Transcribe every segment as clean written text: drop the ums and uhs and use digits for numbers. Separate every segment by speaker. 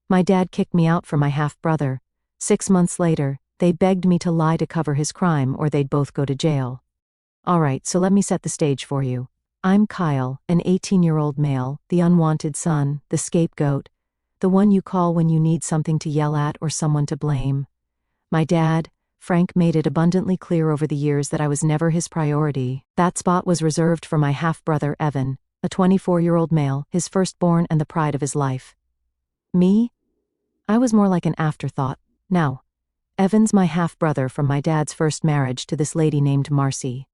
Speaker 1: My dad kicked me out for my half-brother. 6 months later, they begged me to lie to cover his crime or they'd both go to jail. Alright, so let me set the stage for you. I'm Kyle, an 18-year-old male, the unwanted son, the scapegoat, the one you call when you need something to yell at or someone to blame. My dad, Frank, made it abundantly clear over the years that I was never his priority. That spot was reserved for my half-brother Evan, a 24-year-old male, his firstborn and the pride of his life. Me? I was more like an afterthought. Now, Evan's my half-brother from my dad's first marriage to this lady named Marcy.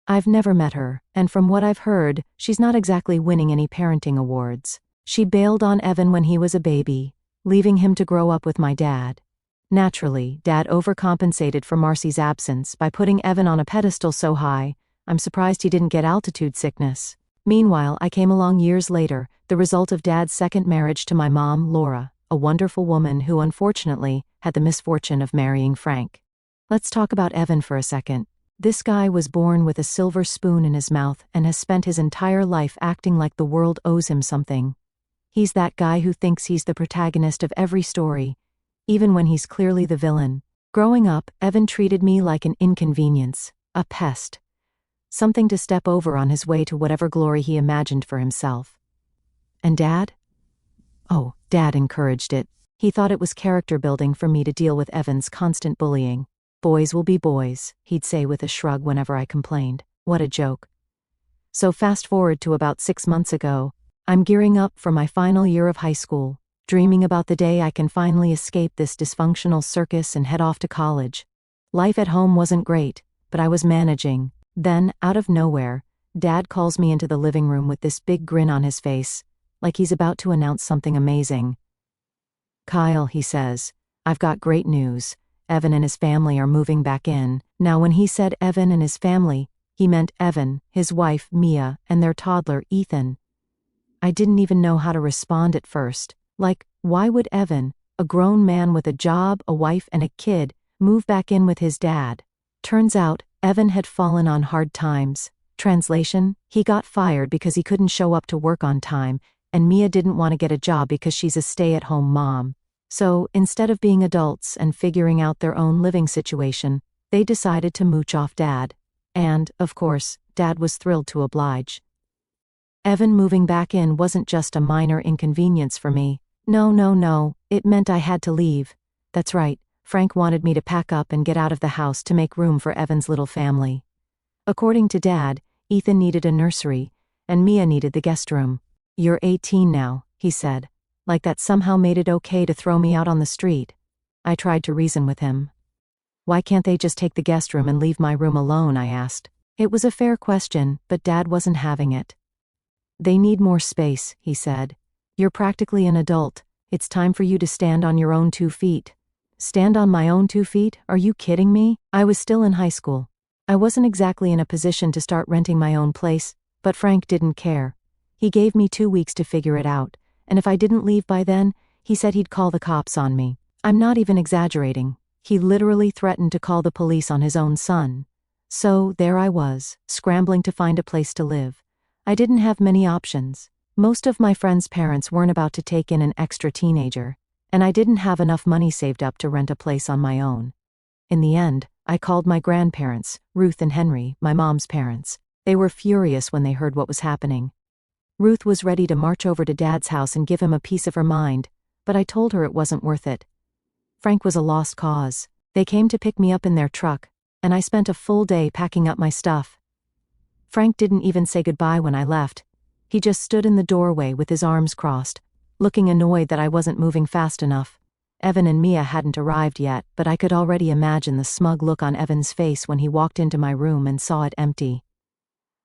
Speaker 1: I've never met her, and from what I've heard, she's not exactly winning any parenting awards. She bailed on Evan when he was a baby, leaving him to grow up with my dad. Naturally, Dad overcompensated for Marcy's absence by putting Evan on a pedestal so high, I'm surprised he didn't get altitude sickness. Meanwhile, I came along years later, the result of Dad's second marriage to my mom, Laura, a wonderful woman who unfortunately had the misfortune of marrying Frank. Let's talk about Evan for a second. This guy was born with a silver spoon in his mouth and has spent his entire life acting like the world owes him something. He's that guy who thinks he's the protagonist of every story, even when he's clearly the villain. Growing up, Evan treated me like an inconvenience, a pest. Something to step over on his way to whatever glory he imagined for himself. And Dad? Oh, Dad encouraged it. He thought it was character building for me to deal with Evan's constant bullying. Boys will be boys, he'd say with a shrug whenever I complained. What a joke. So fast forward to about 6 months ago, I'm gearing up for my final year of high school, dreaming about the day I can finally escape this dysfunctional circus and head off to college. Life at home wasn't great, but I was managing. Then, out of nowhere, Dad calls me into the living room with this big grin on his face, like he's about to announce something amazing. Kyle, he says, I've got great news. Evan and his family are moving back in. Now when he said Evan and his family, he meant Evan, his wife, Mia, and their toddler, Ethan. I didn't even know how to respond at first. Like, why would Evan, a grown man with a job, a wife, and a kid, move back in with his dad? Turns out, Evan had fallen on hard times. Translation, he got fired because he couldn't show up to work on time, and Mia didn't want to get a job because she's a stay-at-home mom. So, instead of being adults and figuring out their own living situation, they decided to mooch off Dad. And, of course, Dad was thrilled to oblige. Evan moving back in wasn't just a minor inconvenience for me. No, it meant I had to leave. That's right, Frank wanted me to pack up and get out of the house to make room for Evan's little family. According to Dad, Ethan needed a nursery, and Mia needed the guest room. You're 18 now, he said. Like that somehow made it okay to throw me out on the street. I tried to reason with him. Why can't they just take the guest room and leave my room alone, I asked. It was a fair question, but Dad wasn't having it. They need more space, he said. You're practically an adult. It's time for you to stand on your own 2 feet. Stand on my own 2 feet? Are you kidding me? I was still in high school. I wasn't exactly in a position to start renting my own place, but Frank didn't care. He gave me 2 weeks to figure it out, and if I didn't leave by then, he said he'd call the cops on me. I'm not even exaggerating. He literally threatened to call the police on his own son. So there I was, scrambling to find a place to live. I didn't have many options. Most of my friends' parents weren't about to take in an extra teenager, and I didn't have enough money saved up to rent a place on my own. In the end, I called my grandparents, Ruth and Henry, my mom's parents. They were furious when they heard what was happening. Ruth was ready to march over to Dad's house and give him a piece of her mind, but I told her it wasn't worth it. Frank was a lost cause. They came to pick me up in their truck, and I spent a full day packing up my stuff. Frank didn't even say goodbye when I left. He just stood in the doorway with his arms crossed, looking annoyed that I wasn't moving fast enough. Evan and Mia hadn't arrived yet, but I could already imagine the smug look on Evan's face when he walked into my room and saw it empty.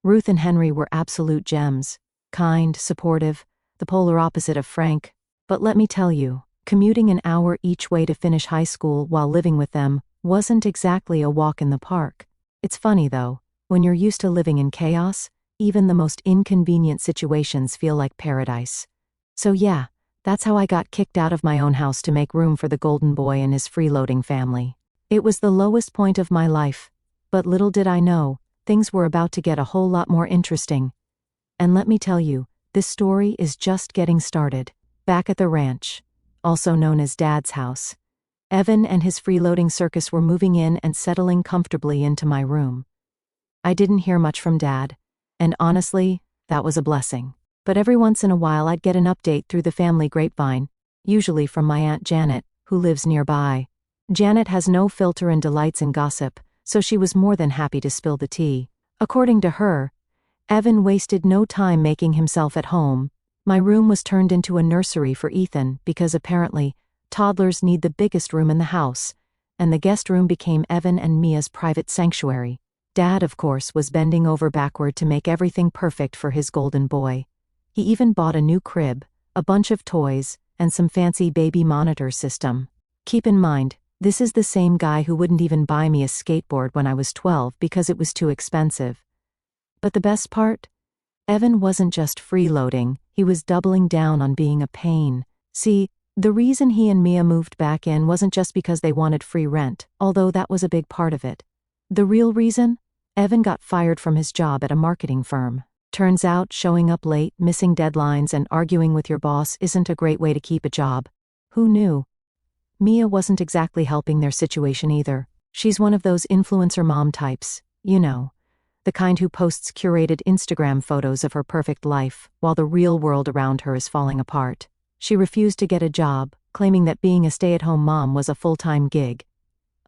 Speaker 1: Ruth and Henry were absolute gems. Kind, supportive, the polar opposite of Frank. But let me tell you, commuting an hour each way to finish high school while living with them wasn't exactly a walk in the park. It's funny though, when you're used to living in chaos, even the most inconvenient situations feel like paradise. So yeah, that's how I got kicked out of my own house to make room for the golden boy and his freeloading family. It was the lowest point of my life, but little did I know, things were about to get a whole lot more interesting. And let me tell you, this story is just getting started. Back at the ranch. also known as Dad's house. Evan and his freeloading circus were moving in and settling comfortably into my room. I didn't hear much from Dad, and honestly, that was a blessing. But every once in a while I'd get an update through the family grapevine, usually from my Aunt Janet, who lives nearby. Janet has no filter and delights in gossip, so she was more than happy to spill the tea. According to her, Evan wasted no time making himself at home. My room was turned into a nursery for Ethan because apparently, toddlers need the biggest room in the house, and the guest room became Evan and Mia's private sanctuary. Dad, of course, was bending over backward to make everything perfect for his golden boy. He even bought a new crib, a bunch of toys, and some fancy baby monitor system. Keep in mind, this is the same guy who wouldn't even buy me a skateboard when I was 12 because it was too expensive. But the best part? Evan wasn't just freeloading, he was doubling down on being a pain. See, the reason he and Mia moved back in wasn't just because they wanted free rent, although that was a big part of it. The real reason? Evan got fired from his job at a marketing firm. Turns out showing up late, missing deadlines, and arguing with your boss isn't a great way to keep a job. Who knew? Mia wasn't exactly helping their situation either. She's one of those influencer mom types, you know. The kind who posts curated Instagram photos of her perfect life, while the real world around her is falling apart. She refused to get a job, claiming that being a stay-at-home mom was a full-time gig.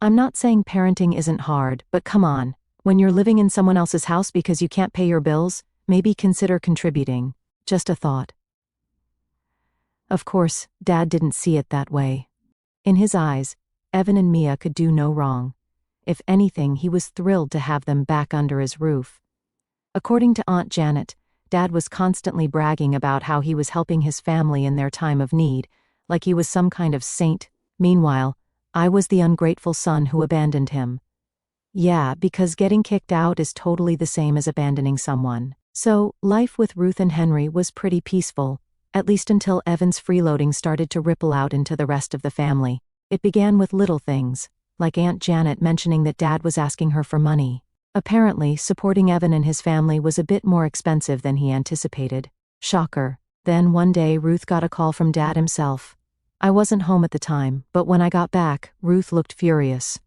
Speaker 1: I'm not saying parenting isn't hard, but come on. When you're living in someone else's house because you can't pay your bills, maybe consider contributing. Just a thought. Of course, Dad didn't see it that way. In his eyes, Evan and Mia could do no wrong. If anything, he was thrilled to have them back under his roof. According to Aunt Janet, Dad was constantly bragging about how he was helping his family in their time of need, like he was some kind of saint. Meanwhile, I was the ungrateful son who abandoned him. Yeah, because getting kicked out is totally the same as abandoning someone. So, life with Ruth and Henry was pretty peaceful, at least until Evan's freeloading started to ripple out into the rest of the family. It began with little things, like Aunt Janet mentioning that Dad was asking her for money. Apparently, supporting Evan and his family was a bit more expensive than he anticipated. Shocker. Then one day Ruth got a call from Dad himself. I wasn't home at the time, but when I got back, Ruth looked furious.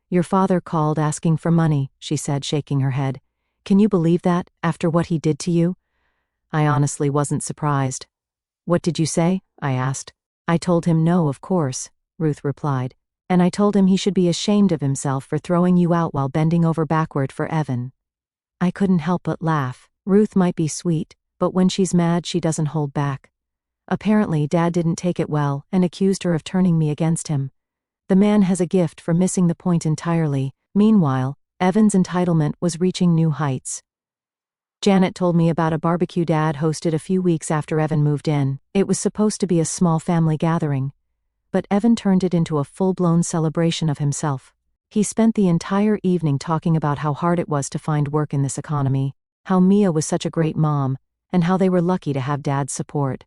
Speaker 1: "Your father called asking for money," she said, shaking her head. "Can you believe that, after what he did to you?" I honestly wasn't surprised. "What did you say?" I asked. "I told him no, of course," Ruth replied. "And I told him he should be ashamed of himself for throwing you out while bending over backward for Evan." I couldn't help but laugh. Ruth might be sweet, but when she's mad she doesn't hold back. Apparently Dad didn't take it well and accused her of turning me against him. The man has a gift for missing the point entirely. Meanwhile, Evan's entitlement was reaching new heights. Janet told me about a barbecue Dad hosted a few weeks after Evan moved in. It was supposed to be a small family gathering, but Evan turned it into a full-blown celebration of himself. He spent the entire evening talking about how hard it was to find work in this economy, how Mia was such a great mom, and how they were lucky to have Dad's support.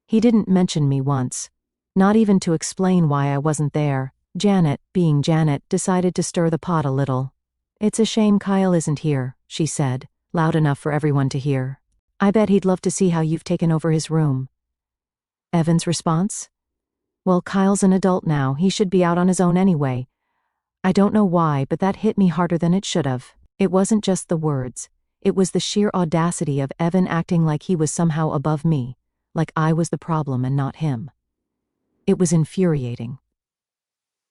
Speaker 1: He didn't mention me once, not even to explain why I wasn't there. Janet, being Janet, decided to stir the pot a little. "It's a shame Kyle isn't here," she said, loud enough for everyone to hear. "I bet he'd love to see how you've taken over his room." Evan's response? "Well, Kyle's an adult now, he should be out on his own anyway." I don't know why, but that hit me harder than it should have. It wasn't just the words. It was the sheer audacity of Evan acting like he was somehow above me, like I was the problem and not him. It was infuriating.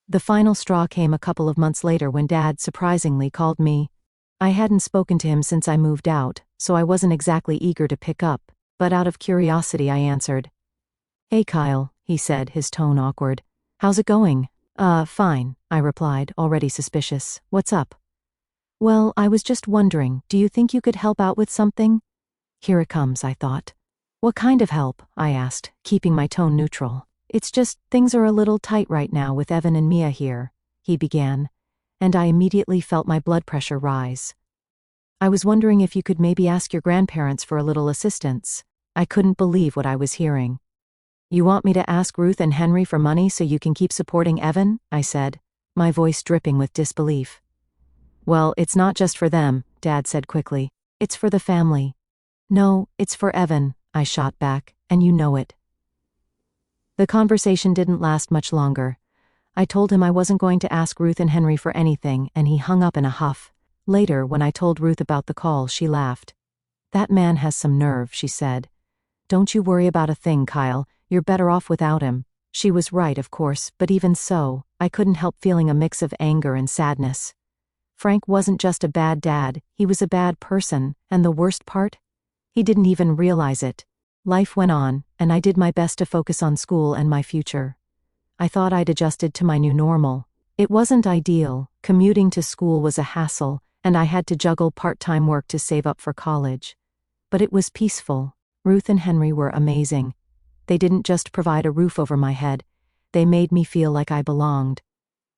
Speaker 1: The final straw came a couple of months later when Dad surprisingly called me. I hadn't spoken to him since I moved out, so I wasn't exactly eager to pick up, but out of curiosity I answered. "Hey Kyle," he said, his tone awkward. "How's it going?" Fine," I replied, already suspicious. "What's up?" "Well, I was just wondering, do you think you could help out with something?" Here it comes, I thought. "What kind of help?" I asked, keeping my tone neutral. "It's just, things are a little tight right now with Evan and Mia here," he began, and I immediately felt my blood pressure rise. "I was wondering if you could maybe ask your grandparents for a little assistance." I couldn't believe what I was hearing. "You want me to ask Ruth and Henry for money so you can keep supporting Evan?" I said, my voice dripping with disbelief. "Well, it's not just for them," Dad said quickly. "It's for the family." "No, it's for Evan," I shot back, "and you know it." The conversation didn't last much longer. I told him I wasn't going to ask Ruth and Henry for anything, and he hung up in a huff. Later, when I told Ruth about the call, she laughed. "That man has some nerve," she said. "Don't you worry about a thing, Kyle. You're better off without him." She was right, of course, but even so, I couldn't help feeling a mix of anger and sadness. Frank wasn't just a bad dad, he was a bad person, and the worst part? He didn't even realize it. Life went on, and I did my best to focus on school and my future. I thought I'd adjusted to my new normal. It wasn't ideal, commuting to school was a hassle, and I had to juggle part-time work to save up for college. But it was peaceful. Ruth and Henry were amazing. They didn't just provide a roof over my head, they made me feel like I belonged.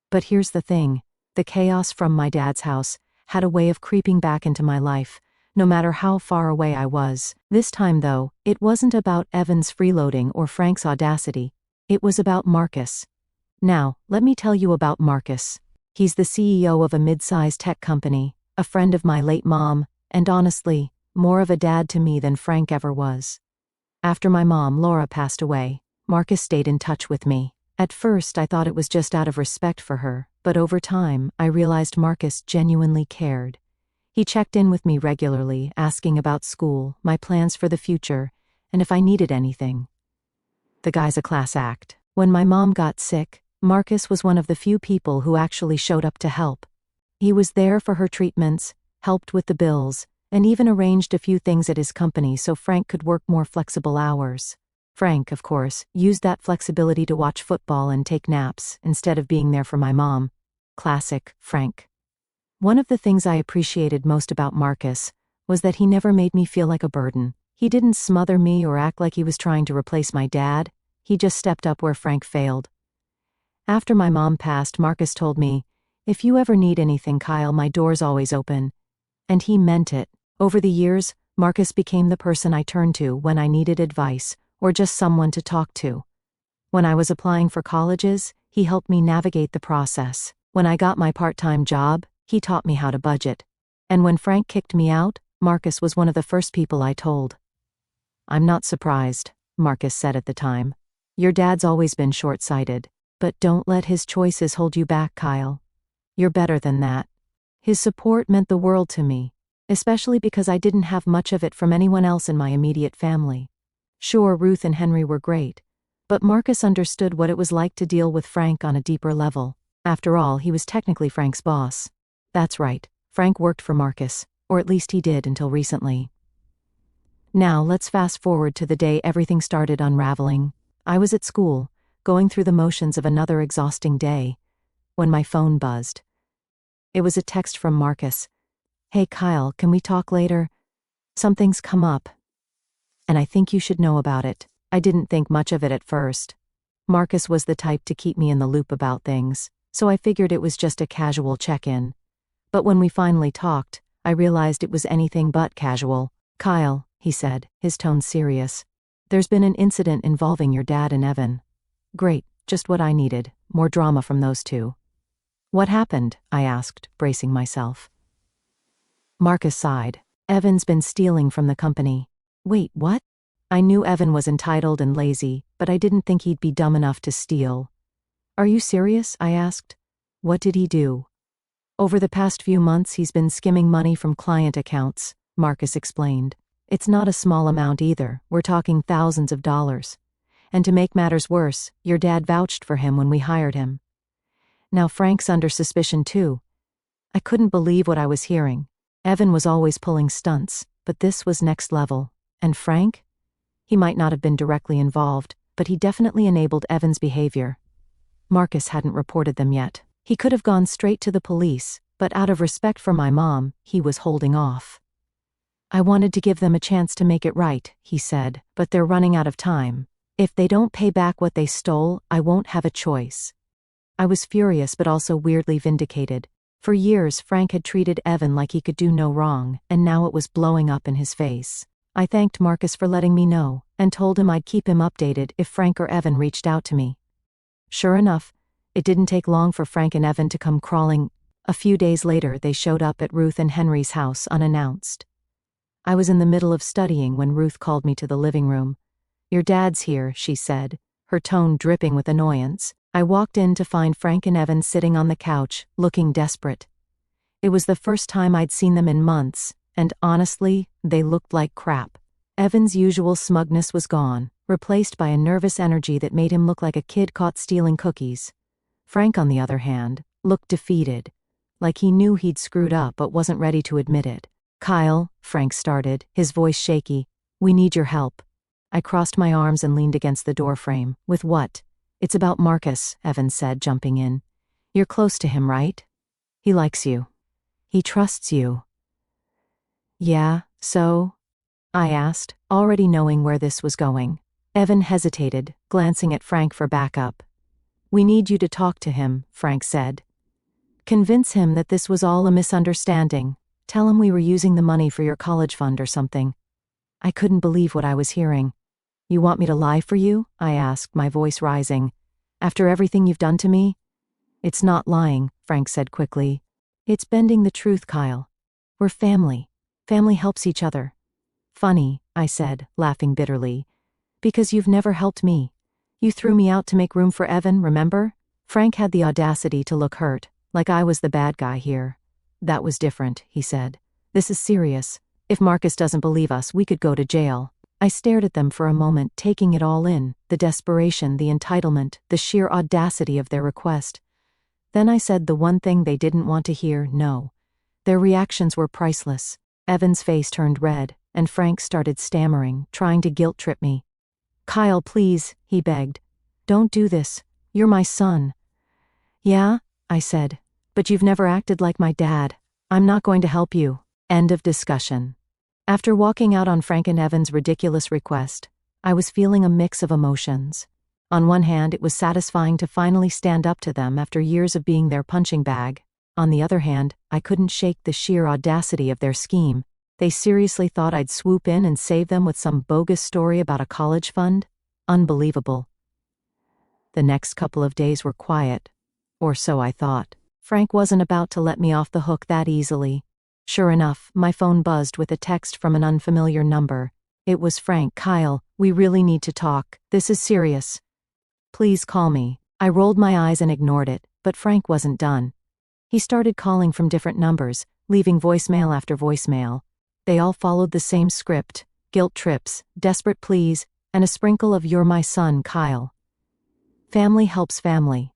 Speaker 1: But here's the thing, the chaos from my dad's house had a way of creeping back into my life, no matter how far away I was. This time, though, it wasn't about Evan's freeloading or Frank's audacity. It was about Marcus. Now, let me tell you about Marcus. He's the CEO of a mid-sized tech company, a friend of my late mom, and honestly, more of a dad to me than Frank ever was. After my mom, Laura, passed away, Marcus stayed in touch with me. At first, I thought it was just out of respect for her, but over time, I realized Marcus genuinely cared. He checked in with me regularly, asking about school, my plans for the future, and if I needed anything. The guy's a class act. When my mom got sick, Marcus was one of the few people who actually showed up to help. He was there for her treatments, helped with the bills, and even arranged a few things at his company so Frank could work more flexible hours. Frank, of course, used that flexibility to watch football and take naps, instead of being there for my mom. Classic Frank. One of the things I appreciated most about Marcus was that he never made me feel like a burden. He didn't smother me or act like he was trying to replace my dad, he just stepped up where Frank failed. After my mom passed, Marcus told me, "If you ever need anything, Kyle, my door's always open." And he meant it. Over the years, Marcus became the person I turned to when I needed advice, or just someone to talk to. When I was applying for colleges, he helped me navigate the process. When I got my part-time job, he taught me how to budget. And when Frank kicked me out, Marcus was one of the first people I told. "I'm not surprised," Marcus said at the time. "Your dad's always been short-sighted, but don't let his choices hold you back, Kyle. You're better than that." His support meant the world to me, especially because I didn't have much of it from anyone else in my immediate family. Sure, Ruth and Henry were great, but Marcus understood what it was like to deal with Frank on a deeper level. After all, he was technically Frank's boss. That's right, Frank worked for Marcus, or at least he did until recently. Now, let's fast forward to the day everything started unraveling. I was at school, going through the motions of another exhausting day, when my phone buzzed. It was a text from Marcus. "Hey Kyle, can we talk later? Something's come up, and I think you should know about it." I didn't think much of it at first. Marcus was the type to keep me in the loop about things, so I figured it was just a casual check-in. But when we finally talked, I realized it was anything but casual. "Kyle," he said, his tone serious, "there's been an incident involving your dad and Evan." Great, just what I needed, more drama from those two. "What happened?" I asked, bracing myself. Marcus sighed. "Evan's been stealing from the company." "Wait, what?" I knew Evan was entitled and lazy, but I didn't think he'd be dumb enough to steal. "Are you serious?" I asked. "What did he do?" "Over the past few months he's been skimming money from client accounts," Marcus explained. "It's not a small amount either, we're talking thousands of dollars. And to make matters worse, your dad vouched for him when we hired him. Now Frank's under suspicion too." I couldn't believe what I was hearing. Evan was always pulling stunts, but this was next level. And Frank? He might not have been directly involved, but he definitely enabled Evan's behavior. Marcus hadn't reported them yet. He could have gone straight to the police, but out of respect for my mom, he was holding off. "I wanted to give them a chance to make it right," he said, "but they're running out of time. If they don't pay back what they stole, I won't have a choice." I was furious but also weirdly vindicated. For years, Frank had treated Evan like he could do no wrong, and now it was blowing up in his face. I thanked Marcus for letting me know, and told him I'd keep him updated if Frank or Evan reached out to me. Sure enough, it didn't take long for Frank and Evan to come crawling. A few days later, they showed up at Ruth and Henry's house unannounced. I was in the middle of studying when Ruth called me to the living room. "Your dad's here," she said, her tone dripping with annoyance. I walked in to find Frank and Evan sitting on the couch, looking desperate. It was the first time I'd seen them in months, and honestly, they looked like crap. Evan's usual smugness was gone, replaced by a nervous energy that made him look like a kid caught stealing cookies. Frank, on the other hand, looked defeated, like he knew he'd screwed up but wasn't ready to admit it. "Kyle," Frank started, his voice shaky, "we need your help." I crossed my arms and leaned against the doorframe. "With what?" "It's about Marcus," Evan said, jumping in. "You're close to him, right? He likes you. He trusts you." "Yeah, so?" I asked, already knowing where this was going. Evan hesitated, glancing at Frank for backup. "We need you to talk to him," Frank said. "Convince him that this was all a misunderstanding. Tell him we were using the money for your college fund or something." I couldn't believe what I was hearing. "You want me to lie for you?" I asked, my voice rising. "After everything you've done to me?" "It's not lying," Frank said quickly. "It's bending the truth, Kyle. We're family. Family helps each other." "Funny," I said, laughing bitterly. "Because you've never helped me. You threw me out to make room for Evan, remember?" Frank had the audacity to look hurt, like I was the bad guy here. "That was different," he said. "This is serious. If Marcus doesn't believe us, we could go to jail." I stared at them for a moment, taking it all in, the desperation, the entitlement, the sheer audacity of their request. Then I said the one thing they didn't want to hear, no. Their reactions were priceless. Evan's face turned red, and Frank started stammering, trying to guilt-trip me. "Kyle, please," he begged. "Don't do this. You're my son." "Yeah," I said, "but you've never acted like my dad. I'm not going to help you." End of discussion. After walking out on Frank and Evan's ridiculous request, I was feeling a mix of emotions. On one hand, it was satisfying to finally stand up to them after years of being their punching bag. On the other hand, I couldn't shake the sheer audacity of their scheme. They seriously thought I'd swoop in and save them with some bogus story about a college fund? Unbelievable. The next couple of days were quiet. Or so I thought. Frank wasn't about to let me off the hook that easily. Sure enough, my phone buzzed with a text from an unfamiliar number. It was Frank. "Kyle, we really need to talk. This is serious. Please call me." I rolled my eyes and ignored it, but Frank wasn't done. He started calling from different numbers, leaving voicemail after voicemail. They all followed the same script: guilt trips, desperate pleas, and a sprinkle of "You're my son, Kyle." Family helps family.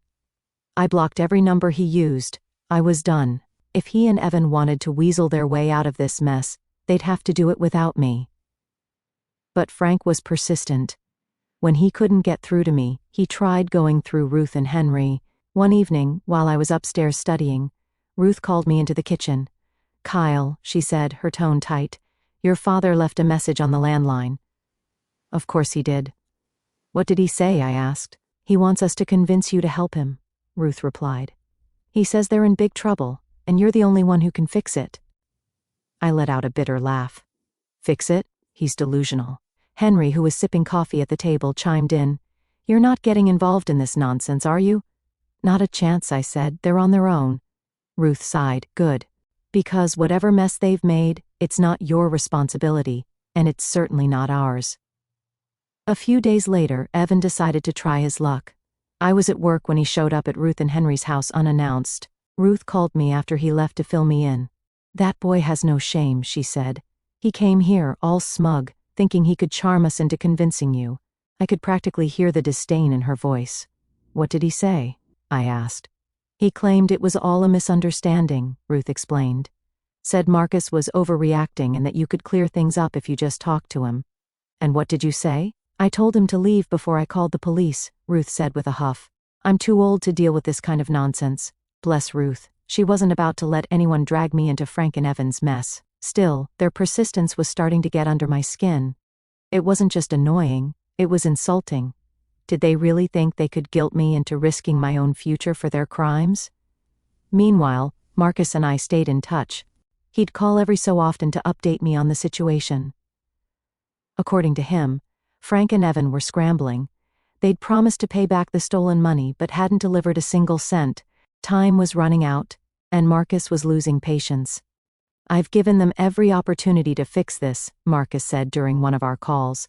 Speaker 1: I blocked every number he used. I was done. If he and Evan wanted to weasel their way out of this mess, they'd have to do it without me. But Frank was persistent. When he couldn't get through to me, he tried going through Ruth and Henry. One evening, while I was upstairs studying, Ruth called me into the kitchen. "Kyle," she said, her tone tight, "your father left a message on the landline." "Of course he did." "What did he say?" I asked. "He wants us to convince you to help him," Ruth replied. "He says they're in big trouble, and you're the only one who can fix it." I let out a bitter laugh. "Fix it? He's delusional." Henry, who was sipping coffee at the table, chimed in. "You're not getting involved in this nonsense, are you?" "Not a chance," I said. "They're on their own." Ruth sighed. "Good. Because whatever mess they've made, it's not your responsibility, and it's certainly not ours." A few days later, Evan decided to try his luck. I was at work when he showed up at Ruth and Henry's house unannounced. Ruth called me after he left to fill me in. "That boy has no shame," she said. "He came here, all smug, thinking he could charm us into convincing you." I could practically hear the disdain in her voice. "What did he say?" I asked. "He claimed it was all a misunderstanding," Ruth explained. "Said Marcus was overreacting and that you could clear things up if you just talked to him." "And what did you say?" "I told him to leave before I called the police," Ruth said with a huff. "I'm too old to deal with this kind of nonsense." Bless Ruth. She wasn't about to let anyone drag me into Frank and Evan's mess. Still, their persistence was starting to get under my skin. It wasn't just annoying, it was insulting. Did they really think they could guilt me into risking my own future for their crimes? Meanwhile, Marcus and I stayed in touch. He'd call every so often to update me on the situation. According to him, Frank and Evan were scrambling. They'd promised to pay back the stolen money but hadn't delivered a single cent. Time was running out, and Marcus was losing patience. "I've given them every opportunity to fix this," Marcus said during one of our calls.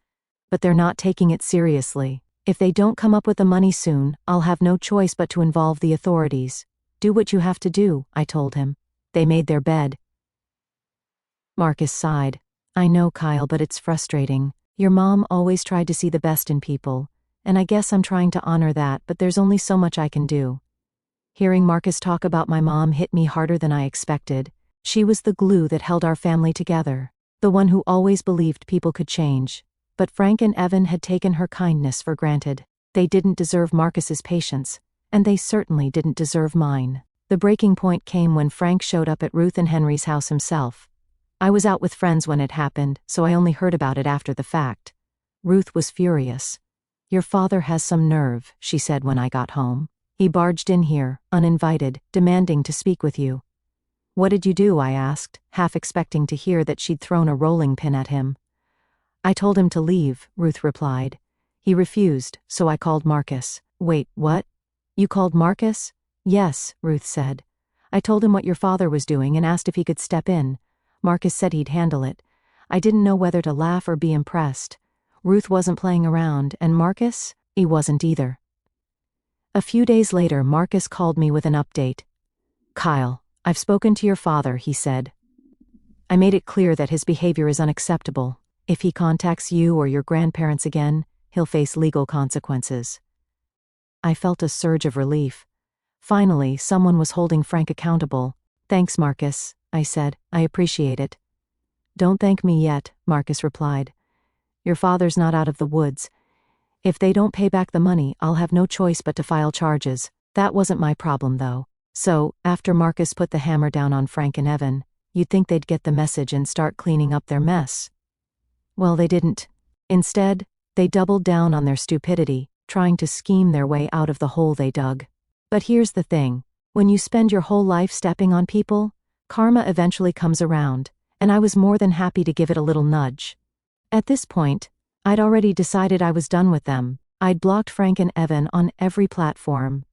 Speaker 1: "But they're not taking it seriously. If they don't come up with the money soon, I'll have no choice but to involve the authorities. Do what you have to do, I told him. They made their bed. Marcus sighed. I know, Kyle, but it's frustrating. Your mom always tried to see the best in people, and I guess I'm trying to honor that, but there's only so much I can do. Hearing Marcus talk about my mom hit me harder than I expected. She was the glue that held our family together, the one who always believed people could change. But Frank and Evan had taken her kindness for granted. They didn't deserve Marcus's patience, and they certainly didn't deserve mine. The breaking point came when Frank showed up at Ruth and Henry's house himself. I was out with friends when it happened, so I only heard about it after the fact. Ruth was furious. Your father has some nerve, she said when I got home. He barged in here, uninvited, demanding to speak with you. What did you do? I asked, half expecting to hear that she'd thrown a rolling pin at him. I told him to leave, Ruth replied. He refused, so I called Marcus. Wait, what? You called Marcus? Yes, Ruth said. I told him what your father was doing and asked if he could step in. Marcus said he'd handle it. I didn't know whether to laugh or be impressed. Ruth wasn't playing around, and Marcus? He wasn't either. A few days later, Marcus called me with an update. Kyle, I've spoken to your father, he said. I made it clear that his behavior is unacceptable. If he contacts you or your grandparents again, he'll face legal consequences. I felt a surge of relief. Finally, someone was holding Frank accountable. Thanks, Marcus, I said. I appreciate it. Don't thank me yet, Marcus replied. Your father's not out of the woods. If they don't pay back the money, I'll have no choice but to file charges. That wasn't my problem, though. So, after Marcus put the hammer down on Frank and Evan, you'd think they'd get the message and start cleaning up their mess. Well, they didn't. Instead, they doubled down on their stupidity, trying to scheme their way out of the hole they dug. But here's the thing. When you spend your whole life stepping on people, karma eventually comes around, and I was more than happy to give it a little nudge. At this point, I'd already decided I was done with them. I'd blocked Frank and Evan on every platform,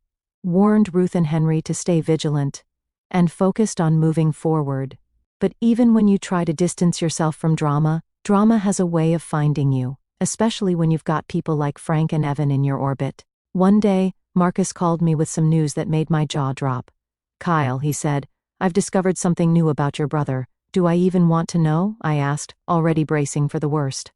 Speaker 1: warned Ruth and Henry to stay vigilant, and focused on moving forward. But even when you try to distance yourself from drama, drama has a way of finding you, especially when you've got people like Frank and Evan in your orbit. One day, Marcus called me with some news that made my jaw drop. Kyle, he said, I've discovered something new about your brother. Do I even want to know? I asked, already bracing for the worst.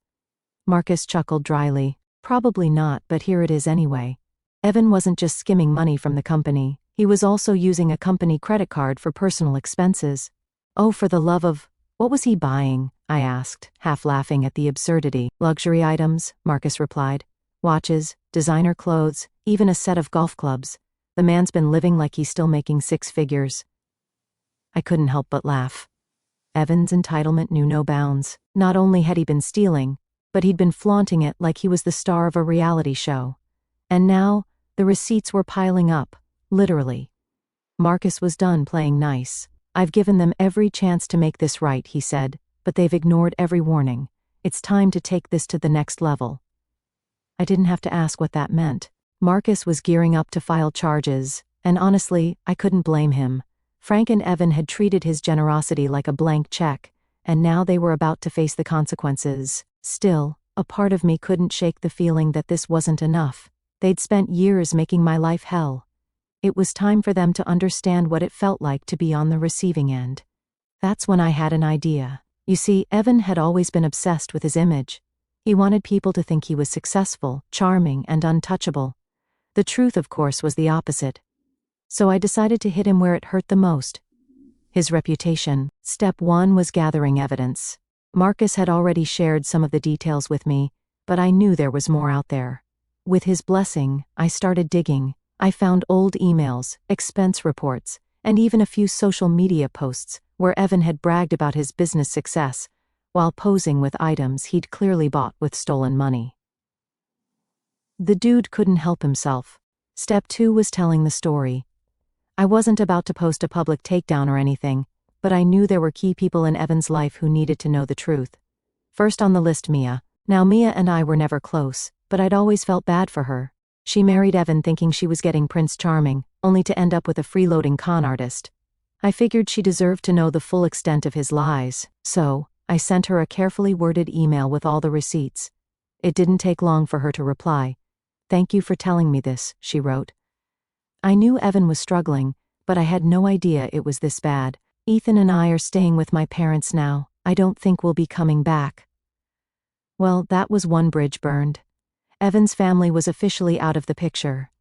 Speaker 1: Marcus chuckled dryly. Probably not, but here it is anyway. Evan wasn't just skimming money from the company. He was also using a company credit card for personal expenses. Oh, for the love of... What was he buying? I asked, half laughing at the absurdity. Luxury items, Marcus replied. Watches, designer clothes, even a set of golf clubs. The man's been living like he's still making six figures. I couldn't help but laugh. Evan's entitlement knew no bounds. Not only had he been stealing, but he'd been flaunting it like he was the star of a reality show. And now, the receipts were piling up, literally. Marcus was done playing nice. I've given them every chance to make this right, he said, but they've ignored every warning. It's time to take this to the next level. I didn't have to ask what that meant. Marcus was gearing up to file charges, and honestly, I couldn't blame him. Frank and Evan had treated his generosity like a blank check, and now they were about to face the consequences. Still, a part of me couldn't shake the feeling that this wasn't enough. They'd spent years making my life hell. It was time for them to understand what it felt like to be on the receiving end. That's when I had an idea. You see, Evan had always been obsessed with his image. He wanted people to think he was successful, charming, and untouchable. The truth, of course, was the opposite. So I decided to hit him where it hurt the most. His reputation. Step 1 was gathering evidence. Marcus had already shared some of the details with me, but I knew there was more out there. With his blessing, I started digging. I found old emails, expense reports, and even a few social media posts where Evan had bragged about his business success, while posing with items he'd clearly bought with stolen money. The dude couldn't help himself. Step 2 was telling the story. I wasn't about to post a public takedown or anything, but I knew there were key people in Evan's life who needed to know the truth. First on the list, Mia. Now, Mia and I were never close, but I'd always felt bad for her. She married Evan thinking she was getting Prince Charming, only to end up with a freeloading con artist. I figured she deserved to know the full extent of his lies, so I sent her a carefully worded email with all the receipts. It didn't take long for her to reply. "Thank you for telling me this," she wrote. I knew Evan was struggling, but I had no idea it was this bad. "Ethan and I are staying with my parents now. I don't think we'll be coming back." Well, that was one bridge burned. Evan's family was officially out of the picture.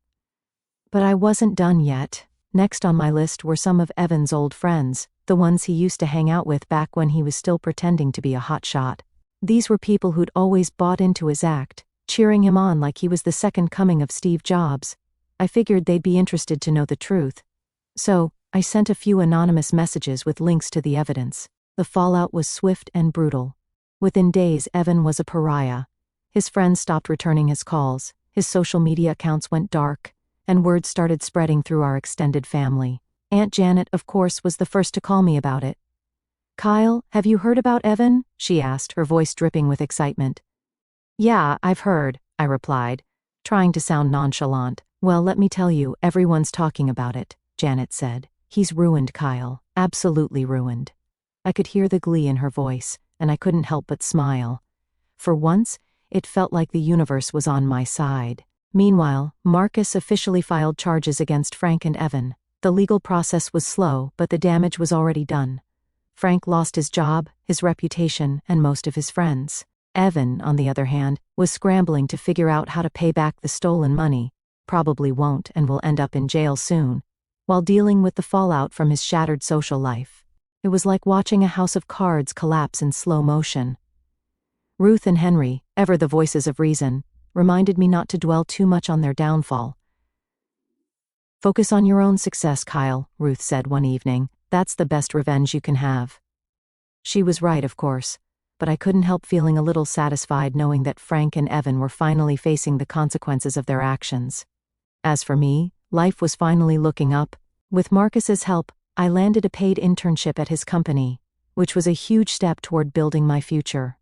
Speaker 1: But I wasn't done yet. Next on my list were some of Evan's old friends, the ones he used to hang out with back when he was still pretending to be a hotshot. These were people who'd always bought into his act, cheering him on like he was the second coming of Steve Jobs. I figured they'd be interested to know the truth. So, I sent a few anonymous messages with links to the evidence. The fallout was swift and brutal. Within days, Evan was a pariah. His friends stopped returning his calls, his social media accounts went dark, and word started spreading through our extended family. Aunt Janet, of course, was the first to call me about it. "Kyle, have you heard about Evan?" she asked, her voice dripping with excitement. "Yeah, I've heard," I replied, trying to sound nonchalant. "Well, let me tell you, everyone's talking about it," Janet said. "He's ruined, Kyle. Absolutely ruined." I could hear the glee in her voice, and I couldn't help but smile. For once, it felt like the universe was on my side. Meanwhile, Marcus officially filed charges against Frank and Evan. The legal process was slow, but the damage was already done. Frank lost his job, his reputation, and most of his friends. Evan, on the other hand, was scrambling to figure out how to pay back the stolen money, probably won't and will end up in jail soon, while dealing with the fallout from his shattered social life. It was like watching a house of cards collapse in slow motion. Ruth and Henry, ever the voices of reason, reminded me not to dwell too much on their downfall. "Focus on your own success, Kyle," Ruth said one evening. "That's the best revenge you can have." She was right, of course, but I couldn't help feeling a little satisfied knowing that Frank and Evan were finally facing the consequences of their actions. As for me, life was finally looking up. With Marcus's help, I landed a paid internship at his company, which was a huge step toward building my future.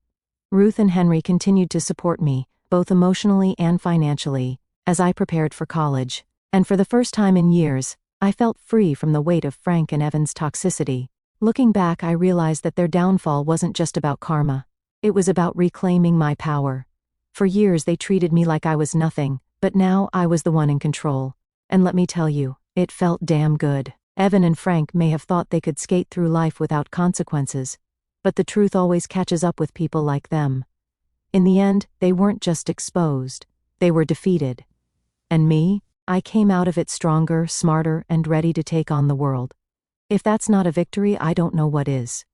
Speaker 1: Ruth and Henry continued to support me, both emotionally and financially, as I prepared for college, and for the first time in years, I felt free from the weight of Frank and Evan's toxicity. Looking back, I realized that their downfall wasn't just about karma. It was about reclaiming my power. For years they treated me like I was nothing, but now I was the one in control. And let me tell you, it felt damn good. Evan and Frank may have thought they could skate through life without consequences, but the truth always catches up with people like them. In the end, they weren't just exposed, they were defeated. And me? I came out of it stronger, smarter, and ready to take on the world. If that's not a victory, I don't know what is.